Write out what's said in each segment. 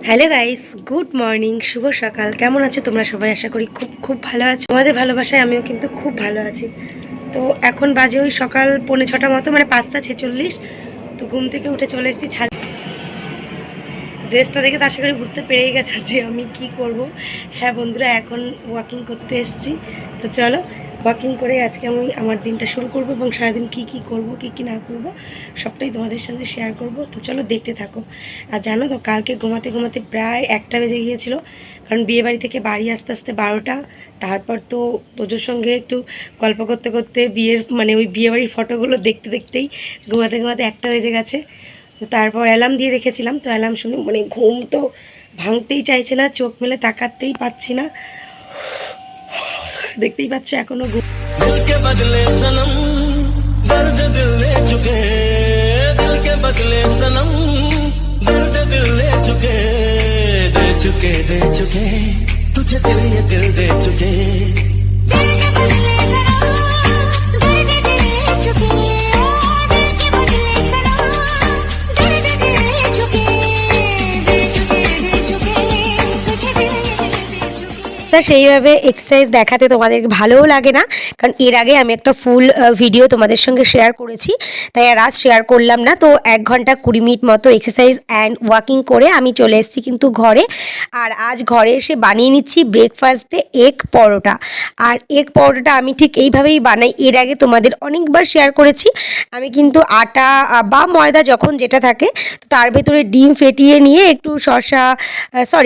Hello guys, good morning, শুভ সকাল। কেমন আছো তোমরা সবাই? আশা করি খুব খুব ভালো আছো। তোমাদের ভালোবাসায় আমিও কিন্তু খুব ভালো আছি। তো এখন বাজে ওই সকাল 6:45 মতো, মানে 5:46। তো ঘুম থেকে উঠে চলে এসেছি ছাদ। ড্রেসটা দেখে তো আশা করি বুঝতে পেরেই গেছো যে আমি কি করব। হ্যাঁ বন্ধুরা, এখন ওয়াকিং করতে এসেছি। তো চলো ওয়াকিং করে আজকে আমি আমার দিনটা শুরু করব এবং সারাদিন কি কি করব কি কি না করব সবটাই তোমাদের সঙ্গে শেয়ার করব। তো চলো দেখতে থাকো। আর জানো তো, কালকে ঘুমাতে ঘুমাতে প্রায় 1টা বেজে গিয়েছিল, কারণ বিয়েবাড়ি থেকে বাড়ি আসতে আসতে 12টা। তারপর তো তোজোর সঙ্গে একটু গল্প করতে করতে ওই বিয়েবাড়ির ফটোগুলো দেখতে দেখতেই ঘুমাতে ঘুমাতে 1টা বেজে গেছে। তো তারপর অ্যালার্ম দিয়ে রেখেছিলাম, তো অ্যালার্ম শুনে ঘুম তো ভাঙতেই চাইছে না, চোখ মেলে তাকাতেই পাচ্ছি না। দেখতেই পাচ্ছ এখনো ঘুম। दिल के बदले सनम दर्द दिल ले चुके, दिल के बदले सनम दर्द दिल ले चुके, दे चुके दे चुके तुझे दिल ये दिल दे चुके। তা সেইভাবে এক্সারসাইজ দেখাতে তোমাদের ভালোও লাগে না, কারণ এর আগে আমি একটা ফুল ভিডিও তোমাদের সঙ্গে শেয়ার করেছি, তাই আর আজ শেয়ার করলাম না। তো 1 ঘন্টা 20 মিনিট মতো এক্সারসাইজ অ্যান্ড ওয়াকিং করে আমি চলে এসেছি কিন্তু ঘরে। আর আজ ঘরে এসে বানিয়ে নিচ্ছি ব্রেকফাস্টে এগ পরোটা। আর এগ পরোটাটা আমি ঠিক এইভাবেই বানাই, এর আগে তোমাদের অনেকবার শেয়ার করেছি। আমি কিন্তু আটা বা ময়দা যখন যেটা থাকে, তো তার ভেতরে ডিম ফেটিয়ে নিয়ে একটু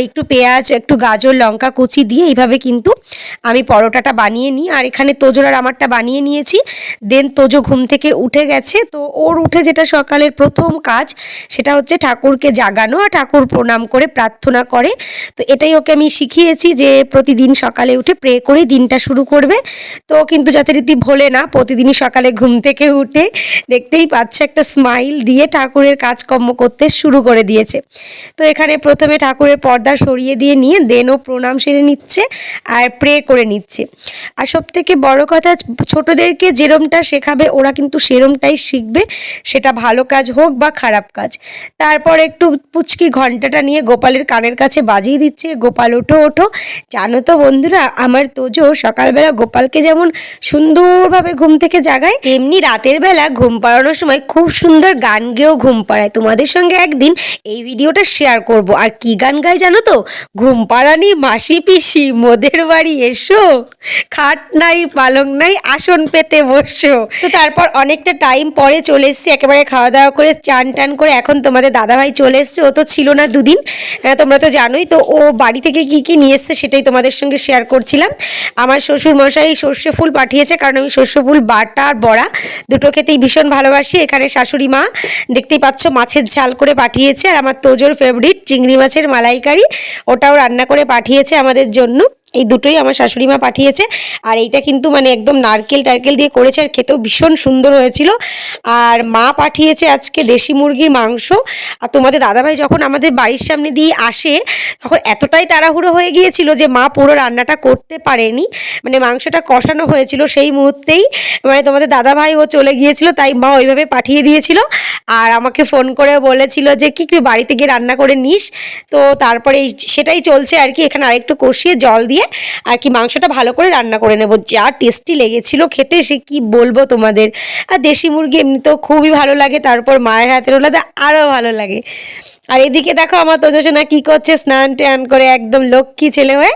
একটু পেঁয়াজ, একটু গাজর, লঙ্কা কুচি দিয়ে এইভাবে কিন্তু আমি পরোটাটা বানিয়ে নিই। আর এখানে তোজোর আর আমারটা বানিয়ে নিয়েছি। দেন তোজো ঘুম থেকে উঠে গেছে, তো ওর উঠে যেটা সকালের প্রথম কাজ সেটা হচ্ছে ঠাকুরকে জাগানো আর ঠাকুর প্রণাম করে প্রার্থনা করে। তো এটাই ওকে আমি শিখিয়েছি যে প্রতিদিন সকালে উঠে প্রে করে দিনটা শুরু করবে। তো কিন্তু যথারীতি ভোলে না, প্রতিদিনই সকালে ঘুম থেকে উঠে দেখতেই পাচ্ছে একটা স্মাইল দিয়ে ঠাকুরের কাজকর্ম করতে শুরু করে দিয়েছে। তো এখানে প্রথমে ঠাকুরের পর্দা সরিয়ে দিয়ে নিয়ে দেন ও প্রণাম সেরে নিচ্ছে আর প্রে করে নিচ্ছে। আর সবথেকে বড় কথা, ছোটদেরকে যেরমটা শেখাবে ওরা কিন্তু সেরমটাই শিখবে, সেটা ভালো কাজ হোক বা খারাপ কাজ। তারপর একটু পুচকি ঘন্টাটা নিয়ে গোপালের কানের কাছে বাজিয়ে দিচ্ছে, গোপাল ওঠো ওঠো। জানো তো বন্ধুরা, আমার তোজো সকালবেলা গোপালকে যেমন সুন্দরভাবে ঘুম থেকে জাগায়, তেমনি রাতের বেলা ঘুম পাড়ানোর সময় খুব সুন্দর গান গেয়েও ঘুম পাড়ায়। তোমাদের সঙ্গে একদিন এই ভিডিওটা শেয়ার করব। আর কি গান গায় জানো তো? ঘুম পাড়ানি মাসি পিসি মোদের বাড়ি এসো, খাট নাই পালং নাই আসন পেতে বসো। তো তারপর অনেকটা টাইম পরে চলে এসেছি, একেবারে খাওয়া দাওয়া করে চান টান করে এখন তোমাদের দাদাভাই চলে এসছে। ও তো ছিল না দুদিন, তোমরা তো জানোই। তো ও বাড়ি থেকে কি কি নিয়ে এসছে সেটাই তোমাদের সঙ্গে শেয়ার করছিলাম। আমার শ্বশুর মশাই সর্ষে ফুল পাঠিয়েছে, কারণ আমি সর্ষে ফুল বাটা আর বড়া দুটো খেতেই ভীষণ ভালোবাসি। এখানে শাশুড়ি মা দেখতেই পাচ্ছ মাছের ঝাল করে পাঠিয়েছে, আর আমার তোজোর ফেভারিট চিংড়ি মাছের মালাইকারি, ওটাও রান্না করে পাঠিয়েছে আমাদের জন্য। এই দুটোই আমার শাশুড়ি মা পাঠিয়েছে। আর এইটা কিন্তু একদম নারকেল টারকেল দিয়ে করেছে, আর খেতেও ভীষণ সুন্দর হয়েছিল। আর মা পাঠিয়েছে আজকে দেশি মুরগির মাংস। আর তোমাদের দাদাভাই যখন আমাদের বাড়ির সামনে দিয়ে আসে, তখন এতটাই তাড়াহুড়ো হয়ে গিয়েছিল যে মা পুরো রান্নাটা করতে পারেনি, মাংসটা কষানো হয়েছিল সেই মুহূর্তেই, তোমাদের দাদাভাই ও চলে গিয়েছিল, তাই মা ওইভাবে পাঠিয়ে দিয়েছিল। আর আমাকে ফোন করে বলেছিল যে কি বাড়িতে গিয়ে রান্না করে নিস। তো তারপরে সেটাই চলছে আর কি। এখানে আরেকটু কষিয়ে জল দিয়ে আর কি মাংসটা ভালো করে রান্না করে নেব। যা টেস্টি লেগেছিল খেতে, সে কি বলবো তোমাদের। আর দেশি মুরগি এমনিতেও খুবই ভালো লাগে, তারপর মায়ের হাতের ওলাতে আরও ভালো লাগে। আর এদিকে দেখো আমার তোজোসোনা কি করছে, স্নান টান করে একদম লক্ষ্মী ছেলে হয়ে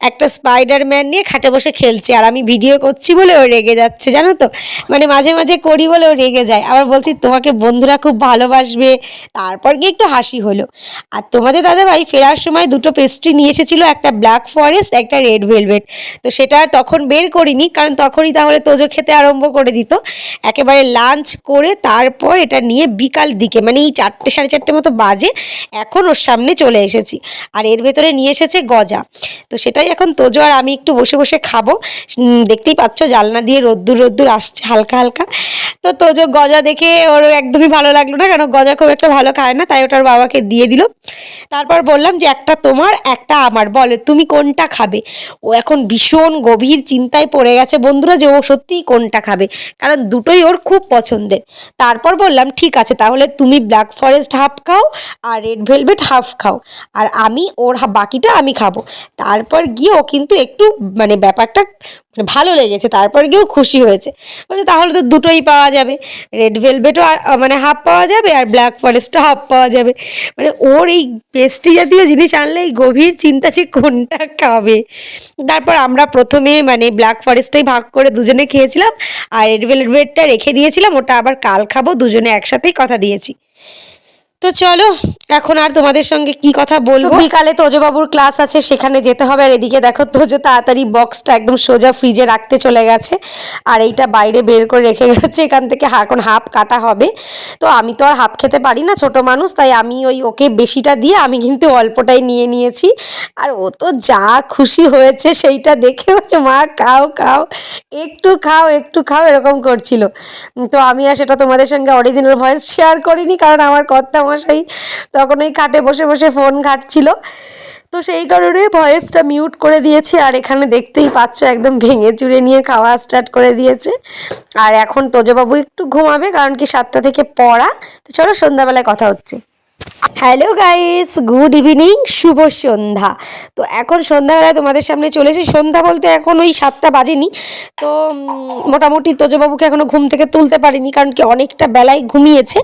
একটা স্পাইডারম্যান নিয়ে খাটে বসে খেলছে। আর আমি ভিডিও করছি বলে ও রেগে যাচ্ছে, জানো তো। মাঝে মাঝে করি বলে ও রেগে যায়, আবার বলছি তোমাকে বন্ধুরা খুব ভালোবাসবে। তারপর গিয়ে একটু হাসি হলো। আর তোমাদের দাদাভাই ফেরার সময় দুটো পেস্ট্রি নিয়ে এসেছিলো, একটা ব্ল্যাক ফরেস্ট, একটা রেড ভেলভেট। তো সেটা আর তখন বের করিনি, কারণ তখনই তাহলে তোজো খেতে আরম্ভ করে দিত। একেবারে লাঞ্চ করে তারপর এটা নিয়ে বিকাল দিকে, এই 4টে সাড়ে 4টে মতো বাজে, এখন ওর সামনে চলে এসেছি। আর এর ভেতরে নিয়ে এসেছে গজা, তো সেটাই এখন তোজো আর আমি একটু বসে বসে খাবো। দেখতেই পাচ্ছ জানলা দিয়ে রোদ্দুর রোদ্দুর আসছে হালকা হালকা। তো তোজো গজা দেখে ওর একদমই ভালো লাগলো না, কারণ গজা খুব একটা ভালো খায় না, তাই ওটার বাবাকে দিয়ে দিল। তারপর বললাম যে একটা তোমার একটা আমার, বলে তুমি কোনটা খাবে। ও এখন ভীষণ গভীর চিন্তায় পড়ে গেছে বন্ধুরা, যে ও সত্যিই কোনটা খাবে, কারণ দুটোই ওর খুব পছন্দের। তারপর বললাম ঠিক আছে, তাহলে তুমি ব্ল্যাক ফরেস্ট হাফ খাও আর রেড ভেলভেট হাফ খাও, আর আমি ওর বাকিটা আমি খাবো। তারপর গিয়ে ও কিন্তু একটু মানে ব্যাপারটা ভালো লেগেছে, তারপর গিয়েও খুশি হয়েছে। বলছে তাহলে তো দুটোই পাওয়া যাবে, রেড ভেলভেটও মানে হাফ পাওয়া যাবে আর ব্ল্যাক ফরেস্টও হাফ পাওয়া যাবে। মানে ওর এই পেস্ট্রি জাতীয় জিনিস আনলে এই গভীর চিন্তা যে কোনটা খাবে। তারপর আমরা প্রথমে মানে ব্ল্যাক ফরেস্টটাই ভাগ করে দুজনে খেয়েছিলাম, আর রেড ভেলভেটটা রেখে দিয়েছিলাম, ওটা আবার কাল খাবো, দুজনে একসাথেই কথা দিয়েছি। তো চলো এখন আর তোমাদের সঙ্গে কি কথা বলবো। বিকালে তোজবাবুর ক্লাস আছে, সেখানে যেতে হবে। আর এদিকে দেখো তোজো তাড়াতাড়ি বক্সটা একদম সোজা ফ্রিজে রাখতে চলে গেছে, আর এইটা বাইরে বের করে রেখে গেছে। এখান থেকে এখন হাফ কাটা হবে, তো আমি তো আর হাফ খেতে পারি না, ছোট মানুষ, তাই আমি ওই ওকে বেশিটা দিয়ে আমি কিন্তু অল্পটাই নিয়ে নিয়েছি। আর ও তো যা খুশি হয়েছে সেইটা দেখে হচ্ছে মা খাও খাও, একটু খাও একটু খাও এরকম করছিল। তো আমি আর সেটা তোমাদের সঙ্গে অরিজিনাল ভয়েস শেয়ার করিনি, কারণ আমার কর্তামশাই তখন ওই খাটে বসে বসে ফোন ঘাঁটছিল, তো সেই কারণে ভয়েসটা মিউট করে দিয়েছি। আর এখানে দেখতেই পাচ্ছ একদম ভেঙে চুরে নিয়ে খাওয়া স্টার্ট করে দিয়েছে। আর এখন তোজবাবু একটু ঘুমাবে, কারণ কি 7টা থেকে পড়া। তো চলো সন্ধ্যাবেলায় কথা হচ্ছে। হ্যালো গাইস, গুড ইভিনিং, শুভ সন্ধ্যা। তো এখন সন্ধ্যাবেলায় তোমাদের সামনে চলেছি। সন্ধ্যা বলতে এখন ওই 7টা বাজেনি, তো মোটামুটি তোজবাবুকে এখনও ঘুম থেকে তুলতে পারিনি, কারণ কি অনেকটা বেলায় ঘুমিয়েছে,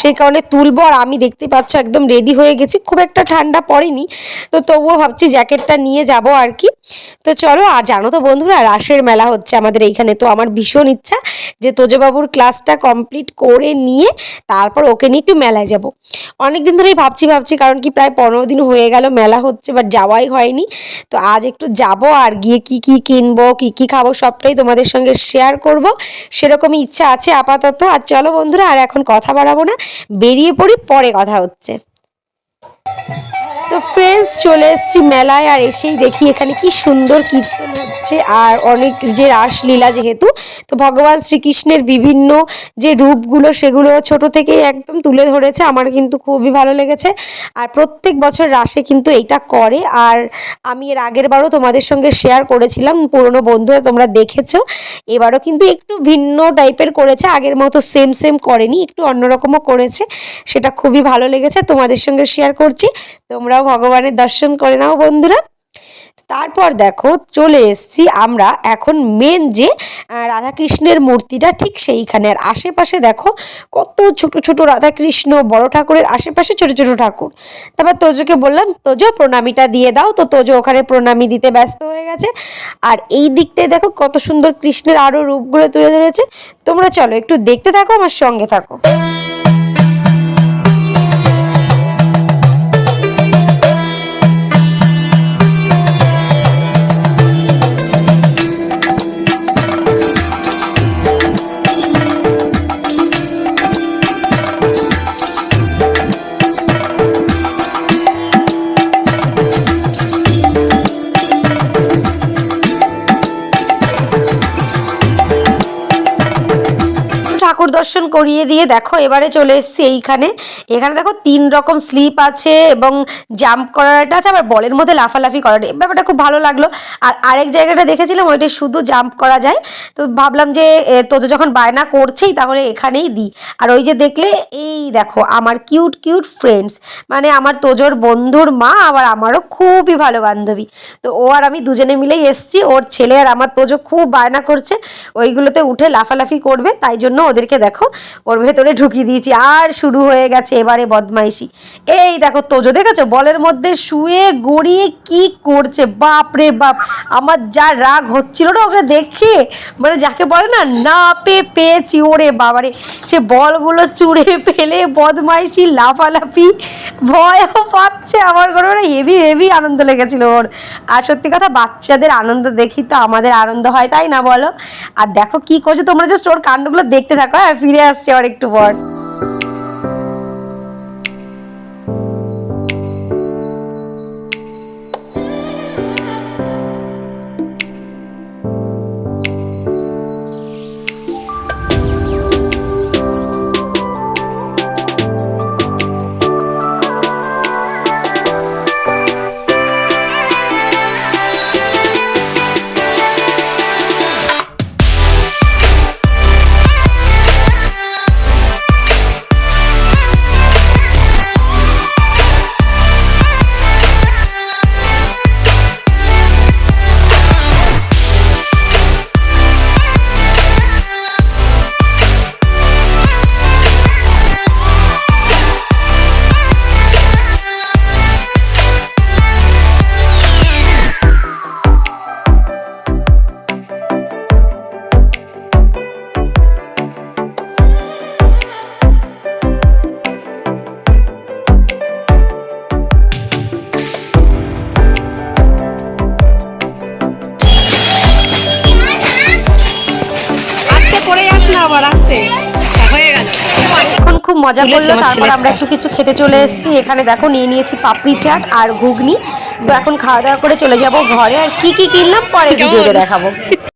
সেই কারণে তুলবো। আর আমি দেখতে পাচ্ছ একদম রেডি হয়ে গেছি, খুব একটা ঠান্ডা পড়েনি, তো তবুও ভাবছি জ্যাকেটটা নিয়ে যাব আর কি। তো চলো, আর জানো তো বন্ধুরা রাসের মেলা হচ্ছে আমাদের এইখানে, তো আমার ভীষণ ইচ্ছা যে তোজবাবুর ক্লাসটা কমপ্লিট করে নিয়ে তারপর ওকে নিয়ে একটু মেলায় যাব। অনেক দিন ধরেই ভাবছি, কারণ কি প্রায় 15 দিন হয়ে গেল মেলা হচ্ছে, বাট যাওয়াই হয়নি। তো আজ একটু যাব, আর গিয়ে কি কি কিনবো কি কি খাবো সবটাই তোমাদের সঙ্গে শেয়ার করব, সেরকমই ইচ্ছা আছে আপাতত। আর চলো বন্ধুরা, আর এখন কথা বাড়াবো না, বেরিয়ে পড়ি, পরে কথা হচ্ছে। তো ফ্রেন্ডস, চলে এসেছি মেলায়, আর এসেই দেখি এখানে কি সুন্দর কীর্তন হচ্ছে, আর অনেক যে রাসলীলা যেহেতু, তো ভগবান শ্রীকৃষ্ণের বিভিন্ন যে রূপগুলো সেগুলো ছোট থেকে একদম তুলে ধরেছে, আমার কিন্তু খুবই ভালো লেগেছে। আর প্রত্যেক বছর রাসে কিন্তু এইটা করে, আর আমি এর আগের বারও তোমাদের সঙ্গে শেয়ার করেছিলাম, পুরনো বন্ধুরা তোমরা দেখেছো। এবারও কিন্তু একটু ভিন্ন টাইপের করেছে, আগের মতো সেম সেম করেনি, একটু অন্যরকমও করেছে, সেটা খুবই ভালো লেগেছে, তোমাদের সঙ্গে শেয়ার করছি। তোমরাও ভগবানের দর্শন করে নাও বন্ধুরা। তারপর দেখো চলে এসছি আমরা এখন মেন যে রাধাকৃষ্ণের মূর্তিটা ঠিক সেইখানে, আর আশেপাশে দেখো কত ছোট ছোট রাধাকৃষ্ণ, বড় ঠাকুরের আশেপাশে ছোট ছোট ঠাকুর। তারপর তোজোকে বললাম তোজো প্রণামীটা দিয়ে দাও, তো তোজো ওখানে প্রণামী দিতে ব্যস্ত হয়ে গেছে। আর এই দিকটায় দেখো কত সুন্দর কৃষ্ণের আরও রূপগুলো তুলে ধরেছে। তোমরা চলো একটু দেখতে থাকো, আমার সঙ্গে থাকো। ঠাকুর দর্শন করিয়ে দিয়ে দেখো এবারে চলে এসেছি এইখানে। এখানে দেখো 3 রকম স্লিপ আছে এবং জাম্প করাটা আছে, আবার বলের মধ্যে লাফালাফি করাটা, ব্যাপারটা খুব ভালো লাগলো। আর আরেক জায়গাটা দেখেছিলাম ওইটা শুধু জাম্প করা যায়, তো ভাবলাম যে তোজো যখন বায়না করছেই তাহলে এখানেই দিই। আর ওই যে দেখলে এই দেখো আমার কিউট কিউট ফ্রেন্ডস, মানে আমার তোজোর বন্ধুর মা, আবার আমারও খুবই ভালো বান্ধবী। তো ও আর আমি দুজনে মিলেই এসেছি, ওর ছেলে আর আমার তোজো খুব বায়না করছে ওইগুলোতে উঠে লাফালাফি করবে, তাই জন্য ওদেরকে দেখো ওর ভেতরে ঢুকিয়ে দিয়েছি। আর শুরু হয়ে গেছে এবারে বদমাইশি। এই দেখো তোজো দেখেছো বলের মধ্যে শুয়ে গড়িয়ে কি করছে, বাপ রে বাপ, আমার যা রাগ হচ্ছিল না ওকে দেখে, মানে যাকে বলে না না পেয়েছি, ওরে বাবারে, সে বলগুলো চুড়ে ফেলে বদমাইশি লাফালাফি, ভয়ও পাচ্ছে আমার ঘরে, মানে হেভি হেভি আনন্দ লেগেছিল ওর। আর সত্যি কথা বাচ্চাদের আনন্দ দেখি তো আমাদের আনন্দ হয়, তাই না বলো? আর দেখো কি করছে, তোমরা জাস্ট ওর কাণ্ডগুলো দেখতে থাকো। ফিরে আসছে আর একটু পর। আবার আসতে হয়ে গেল। এখন খুব মজা তুলেছে করলো, আমার তারপর ছেলেটা। আমরা একটু কিছু খেতে চলে এসেছি। এখানে দেখো নিয়ে নিয়েছি পাপড়ি চাট আর ঘুগনি। তো এখন খাওয়া দাওয়া করে চলে যাব ঘরে। আর কি কি কিনলাম পরে ভিডিওতে দেখাবো।